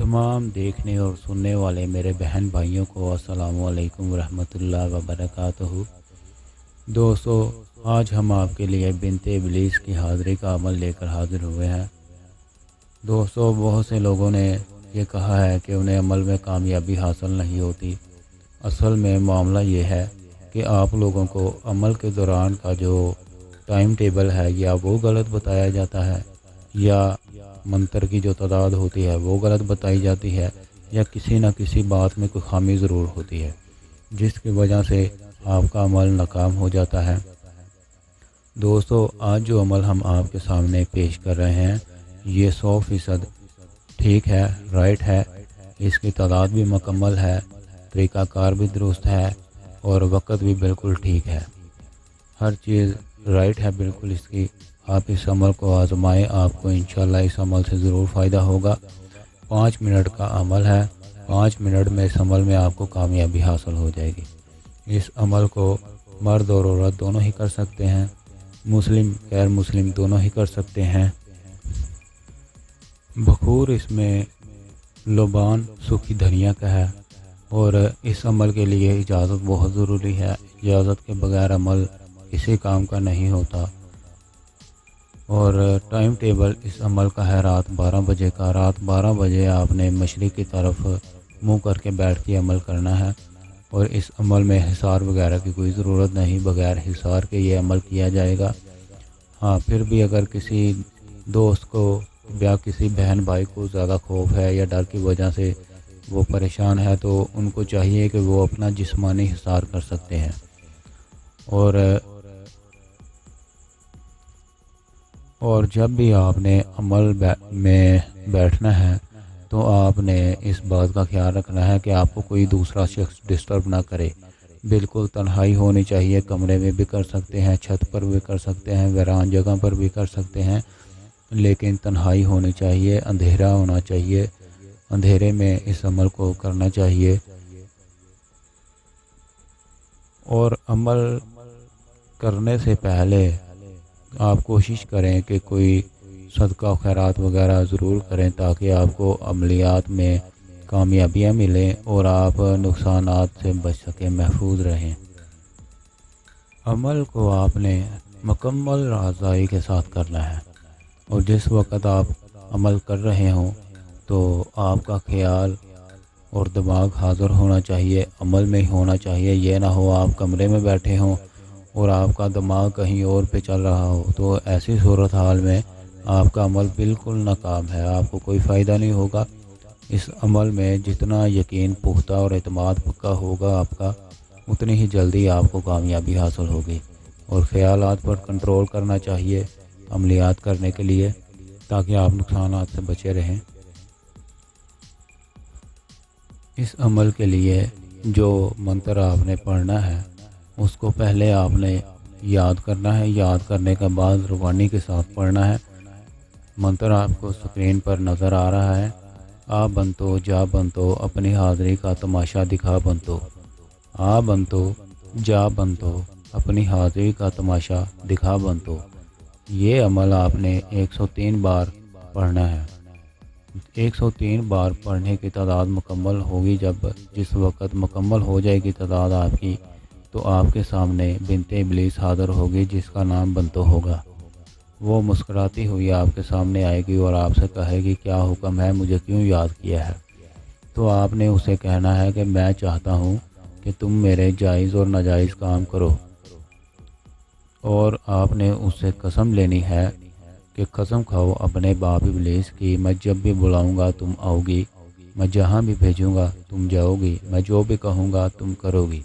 तमाम देखने और सुनने वाले मेरे बहन भाइयों को अस्सलाम वालेकुम रहमतुल्लाह व बरकातहू। दोस्तों, आज हम आपके लिए बिनते इबलीस की हाज़िरी का अमल लेकर हाज़िर हुए हैं। दोस्तों, बहुत से लोगों ने ये कहा है कि उन्हें अमल में कामयाबी हासिल नहीं होती। असल में मामला ये है कि आप लोगों को अमल के दौरान का जो टाइम टेबल है या वो गलत बताया जाता है, या मंत्र की जो तादाद होती है वो गलत बताई जाती है, या किसी न किसी बात में कोई खामी ज़रूर होती है जिसकी वजह से आपका अमल नाकाम हो जाता है। दोस्तों, आज जो अमल हम आपके सामने पेश कर रहे हैं ये 100% ठीक है, राइट है। इसकी तादाद भी मुकम्मल है, तरीक़ाकार भी दुरुस्त है और वक़्त भी बिल्कुल ठीक है। हर चीज़ राइट है बिल्कुल इसकी। आप इस अमल को आज़माएं, आपको इंशाल्लाह इस अमल से ज़रूर फ़ायदा होगा। 5 मिनट का अमल है। 5 मिनट में इस अमल में आपको कामयाबी हासिल हो जाएगी। इस अमल को मर्द और औरत दोनों ही कर सकते हैं, मुस्लिम गैर मुस्लिम दोनों ही कर सकते हैं। बखूर इसमें लुबान सूखी धनिया का है और इस अमल के लिए इजाज़त बहुत ज़रूरी है। इजाज़त के बगैर अमल किसी काम का नहीं होता। और टाइम टेबल इस अमल का है रात 12 बजे का। रात 12 बजे आपने मशरिक़ की तरफ मुंह करके बैठ के अमल करना है। और इस अमल में हिसार वगैरह की कोई ज़रूरत नहीं, बग़ैर हिसार के ये अमल किया जाएगा। हाँ, फिर भी अगर किसी दोस्त को या किसी बहन भाई को ज़्यादा खौफ है या डर की वजह से वो परेशान है तो उनको चाहिए कि वो अपना जिस्मानी हिसार कर सकते हैं। और जब भी आपने अमल में बैठना है तो आपने इस बात का ख्याल रखना है कि आपको कोई दूसरा शख्स डिस्टर्ब ना करे। बिल्कुल तन्हाई होनी चाहिए। कमरे में भी कर सकते हैं, छत पर भी कर सकते हैं, वीरान जगह पर भी कर सकते हैं, लेकिन तन्हाई होनी चाहिए, अंधेरा होना चाहिए। अंधेरे में इस अमल को करना चाहिए। और अमल करने से पहले आप कोशिश करें कि कोई सदका खैरात वगैरह ज़रूर करें ताकि आपको अमलियात में कामयाबियाँ मिलें और आप नुकसानात से बच सकें, महफूज रहें। अमल को आपने मुकम्मल राज़दारी के साथ करना है। और जिस वक़्त आप अमल कर रहे हों तो आपका ख्याल और दिमाग हाज़िर होना चाहिए, अमल में ही होना चाहिए। ये ना हो आप कमरे में बैठे हों और आपका दिमाग कहीं और पे चल रहा हो, तो ऐसी सूरत हाल में आपका अमल बिल्कुल नाकाम है, आपको कोई फ़ायदा नहीं होगा। इस अमल में जितना यकीन पुख्ता और एतमाद पक्का होगा आपका, उतनी ही जल्दी आपको कामयाबी हासिल होगी। और ख़यालात पर कंट्रोल करना चाहिए अमलियात करने के लिए, ताकि आप नुकसानात से बचे रहें। इस अमल के लिए जो मंत्र आपने पढ़ना है उसको पहले आपने याद करना है। याद करने के बाद रुबानी के साथ पढ़ना है। मंत्र आपको स्क्रीन पर नज़र आ रहा है। आ बंतो जा बंतो अपनी हाज़िरी का तमाशा दिखा बंतो। आ बंतो जा बंतो अपनी हाज़िरी का तमाशा दिखा बंतो। ये अमल आपने 103 बार पढ़ना है। 103 बार पढ़ने की तादाद मुकम्मल होगी। जिस वक़्त मुकम्मल हो जाएगी तादाद आपकी, तो आपके सामने बिनते इबलीस हाज़िर होगी जिसका नाम बंतो होगा। वो मुस्कुराती हुई आपके सामने आएगी और आपसे कहेगी, क्या हुक्म है, मुझे क्यों याद किया है? तो आपने उसे कहना है कि मैं चाहता हूँ कि तुम मेरे जायज़ और नाजायज़ काम करो। और आपने उससे कसम लेनी है कि कसम खाओ अपने बाप इबलीस की, मैं जब भी बुलाऊंगा तुम आओगी, मैं जहाँ भी भेजूंगा तुम जाओगी, मैं जो भी कहूँगा तुम करोगी।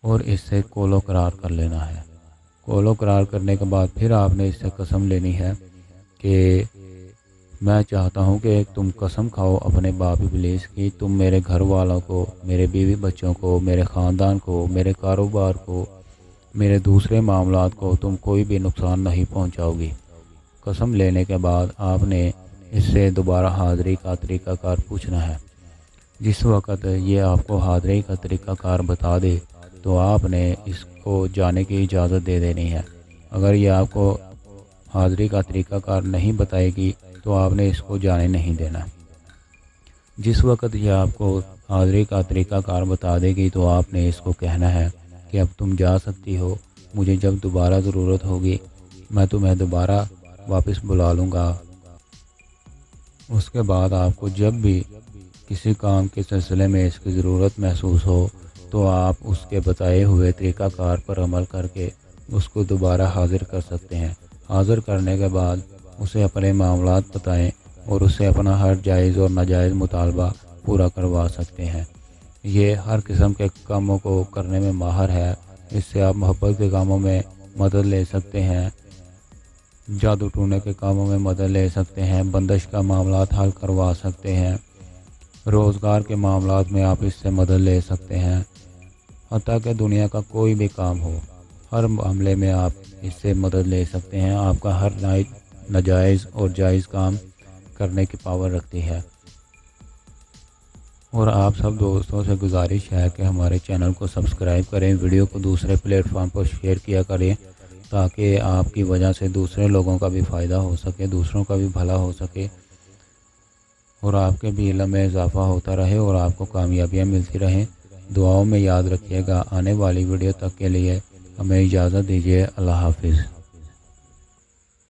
और इससे कोलो करार कर लेना है। कोलो करार करने के बाद फिर आपने इससे कसम लेनी है कि मैं चाहता हूँ कि तुम कसम खाओ अपने बाप इबलीस की, तुम मेरे घर वालों को, मेरे बीवी बच्चों को, मेरे ख़ानदान को, मेरे कारोबार को, मेरे दूसरे मामलात को तुम कोई भी नुकसान नहीं पहुँचाओगी। कसम लेने के बाद आपने इससे दोबारा हाज़िरी का तरीक़ाकार पूछना है। जिस वक़्त ये आपको हाज़िरी का तरीक़ाकार बता दे तो आपने इसको जाने की इजाज़त दे देनी है। अगर ये आपको हाज़िरी का तरीक़ाकार नहीं बताएगी تو آپ نے اس کو جانے نہیں دینا۔ جس وقت یہ آپ کو حاضری کا طریقہ کار بتا دے گی تو آپ نے اس کو کہنا ہے کہ اب تم جا سکتی ہو، مجھے جب دوبارہ ضرورت ہوگی میں تمہیں دوبارہ واپس بلا لوں گا۔ اس کے بعد آپ کو جب بھی کسی کام کے سلسلے میں اس کی ضرورت محسوس ہو تو آپ اس کے بتائے ہوئے طریقہ کار پر عمل کر کے اس کو دوبارہ حاضر کر سکتے ہیں۔ حاضر کرنے کے بعد اسے اپنے معاملات بتائیں اور اسے اپنا ہر جائز اور ناجائز مطالبہ پورا کروا سکتے ہیں۔ یہ ہر قسم کے کاموں کو کرنے میں ماہر ہے۔ اس سے آپ محبت کے کاموں میں مدد لے سکتے ہیں، جادو ٹونے کے کاموں میں مدد لے سکتے ہیں، بندش کا معاملات حل کروا سکتے ہیں، روزگار کے معاملات میں آپ اس سے مدد لے سکتے ہیں، حتیٰ کہ دنیا کا کوئی بھی کام ہو ہر معاملے میں آپ اس سے مدد لے سکتے ہیں۔ آپ کا ہر ناجائز اور جائز کام کرنے کی پاور رکھتی ہے۔ اور آپ سب دوستوں سے گزارش ہے کہ ہمارے چینل کو سبسکرائب کریں، ویڈیو کو دوسرے پلیٹ فارم پر شیئر کیا کریں تاکہ آپ کی وجہ سے دوسرے لوگوں کا بھی فائدہ ہو سکے، دوسروں کا بھی بھلا ہو سکے اور آپ کے بھی علم میں اضافہ ہوتا رہے اور آپ کو کامیابیاں ملتی رہیں۔ دعاؤں میں یاد رکھیے گا۔ آنے والی ویڈیو تک کے لیے ہمیں اجازت دیجیے۔ اللہ حافظ۔